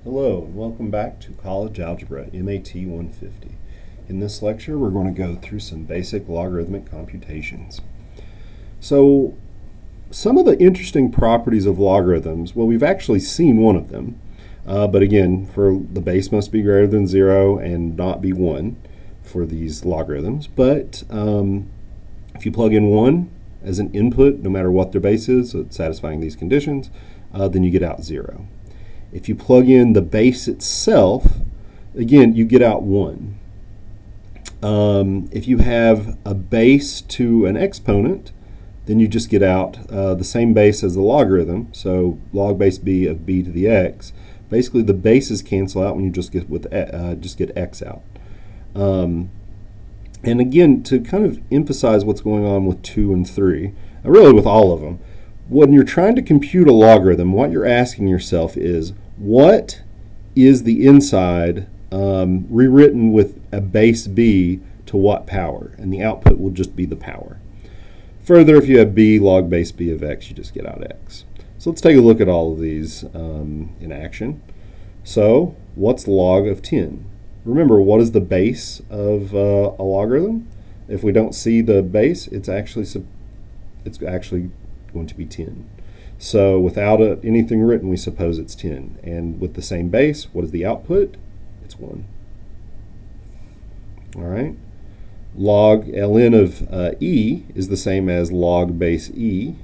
Hello and welcome back to College Algebra MAT 150. In this lecture we're going to go through some basic logarithmic computations. So some of the interesting properties of logarithms, well, we've actually seen one of them, but again, for the base must be greater than 0 and not be 1 for these logarithms. But if you plug in 1 as an input, no matter what their base is, so it's satisfying these conditions, then you get out 0. If you plug in the base itself, again, you get out 1. If you have a base to an exponent, then you just get out the same base as the logarithm, so log base b of b to the x. Basically, the bases cancel out when you just get x out. And again, to kind of emphasize what's going on with 2 and 3, really with all of them, when you're trying to compute a logarithm, what you're asking yourself is, what is the inside rewritten with a base b to what power? And the output will just be the power. Further, if you have b log base b of x, you just get out x. So let's take a look at all of these in action. So what's log of 10? Remember, what is the base of a logarithm? If we don't see the base, it's actually going to be 10. So without anything written, we suppose it's 10. And with the same base, what is the output? It's 1. All right. Log ln of e is the same as log base e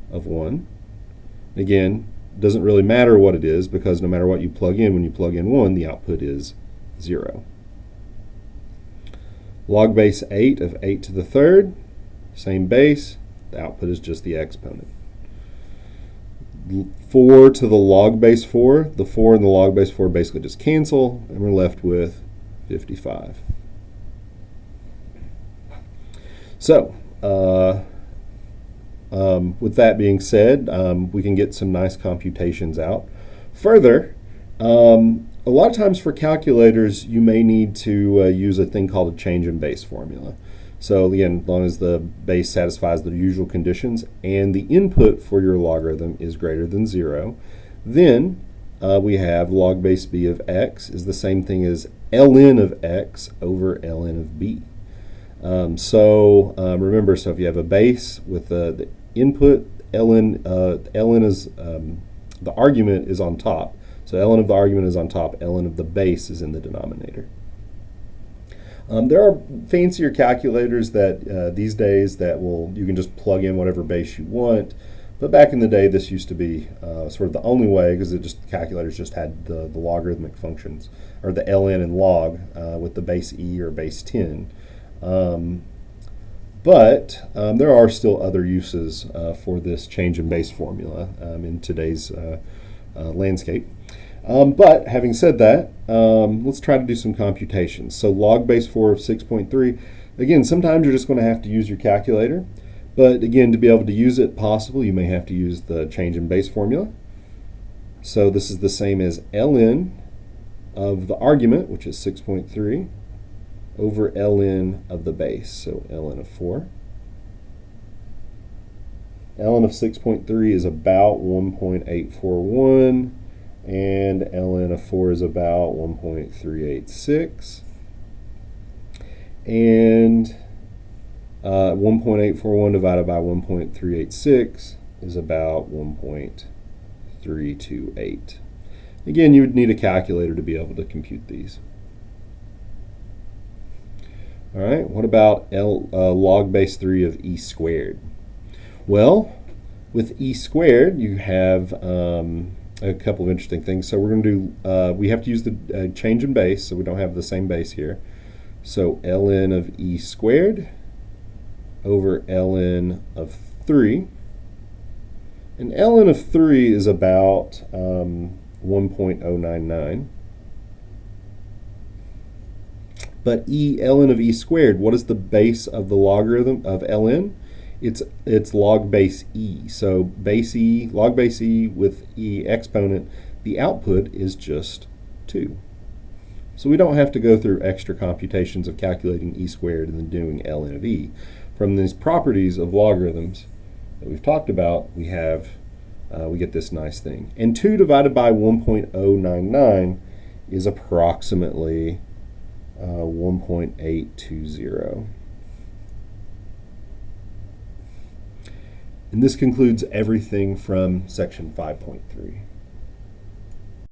of 1. Again, doesn't really matter what it is, because no matter what you plug in, when you plug in 1, the output is 0. Log base 8 of 8 to the third, same base, the output is just the exponent. 4 to the log base 4, the 4 and the log base 4 basically just cancel, and we're left with 55. So, with that being said, we can get some nice computations out. Further, a lot of times for calculators, you may need to use a thing called a change in base formula. So again, as long as the base satisfies the usual conditions and the input for your logarithm is greater than 0, then we have log base b of x is the same thing as ln of x over ln of b. Remember, so if you have a base with the input, ln is, the argument is on top. So ln of the argument is on top, ln of the base is in the denominator. There are fancier calculators that these days that you can just plug in whatever base you want, but back in the day this used to be sort of the only way, because calculators just had the logarithmic functions, or the ln and log with the base e or base 10. But there are still other uses for this change in base formula in today's landscape. But having said that, let's try to do some computations. So log base 4 of 6.3, again, sometimes you're just going to have to use your calculator. But again, to be able to use it possible, you may have to use the change in base formula. So this is the same as ln of the argument, which is 6.3, over ln of the base, so ln of 4. ln of 6.3 is about 1.841. and ln of 4 is about 1.386, and 1.841 divided by 1.386 is about 1.328. Again, you would need a calculator to be able to compute these. All right, what about log base 3 of e squared? Well, with e squared, you have a couple of interesting things. So we're going to do, we have to use the change in base, so we don't have the same base here. So ln of e squared over ln of 3. And ln of 3 is about 1.099. But ln of e squared, what is the base of the logarithm of ln? It's log base e. So base e, log base e with e exponent, the output is just 2. So we don't have to go through extra computations of calculating e squared and then doing ln of e. From these properties of logarithms that we've talked about, we have we get this nice thing. And 2 divided by 1.099 is approximately 1.820. And this concludes everything from section 5.3.